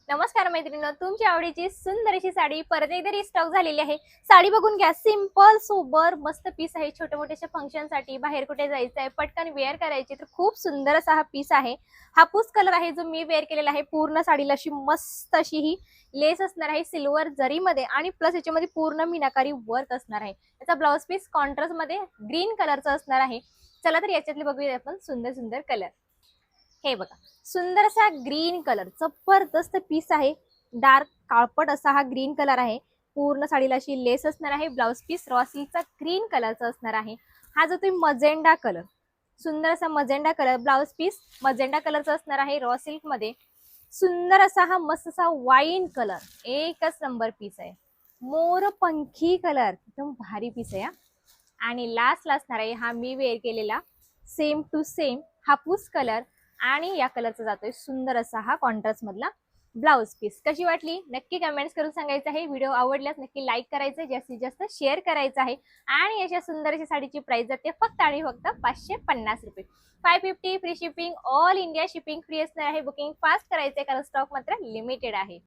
नमस्कार मैत्रिणींनो, तुमच्या आवडीची सुंदर अशी साडी परत एकदा रिस्टॉक झालेली आहे। साडी बघून घ्या, सिंपल सोबर मस्त पीस आहे। छोटे मोठे फंक्शन साठी बाहेर कुठे जायचं आहे, पटकन वेअर करायची तर खूप सुंदर असा हा पीस आहे। हापूस कलर आहे जो मी वेअर केलेला आहे। पूर्ण साडीला अशी मस्त अशी ही लेस असणार आहे सिल्वर जरीमध्ये आणि प्लस याच्यामध्ये पूर्ण मीनाकारी वर्क असणार आहे। याचा ब्लाउज पीस कॉन्ट्रास्ट मध्ये ग्रीन कलरचा असणार आहे। चला तर याच्यातले बघूया आपण सुंदर सुंदर कलर। हे बघा, सुंदर असा ग्रीन कलर जबरदस्त पीस आहे। डार्क काळपट असा हा ग्रीन कलर आहे। पूर्ण साडीला अशी लेस असणार आहे। ब्लाउज पीस रॉ सिल्कचा ग्रीन कलरचा असणार आहे। हा जो तुम्ही मजेंडा कलर, सुंदर असा magenta colour, blouse piece magenta कलरचा असणार आहे रॉ सिल्क मध्ये। सुंदर असा हा मस्त असा वाईन कलर, एकच नंबर पीस आहे। मोर पंखी कलर, एकदम भारी पीस आहे हा। आणि लास्ट असणार आहे हा मी वेअर केलेला सेम टू सेम हापूस कलर आणि या कलरचा जातोय सुंदर असा हा कॉन्ट्रास्ट मधला ब्लाउज पीस। कशी वाटली नक्की कमेंट्स करून सांगायचं आहे। व्हिडिओ आवडल्यास नक्की लाईक करायचं, जास्तीत जास्त शेअर करायचं आहे। आणि अशा सुंदर अशी साडीची प्राइस जाते फक्त आणि फक्त 550 रुपये। 550 free shipping, all India shipping free असणार आहे। बुकिंग फास्ट करायचंय कारण स्टॉक मात्र लिमिटेड आहे।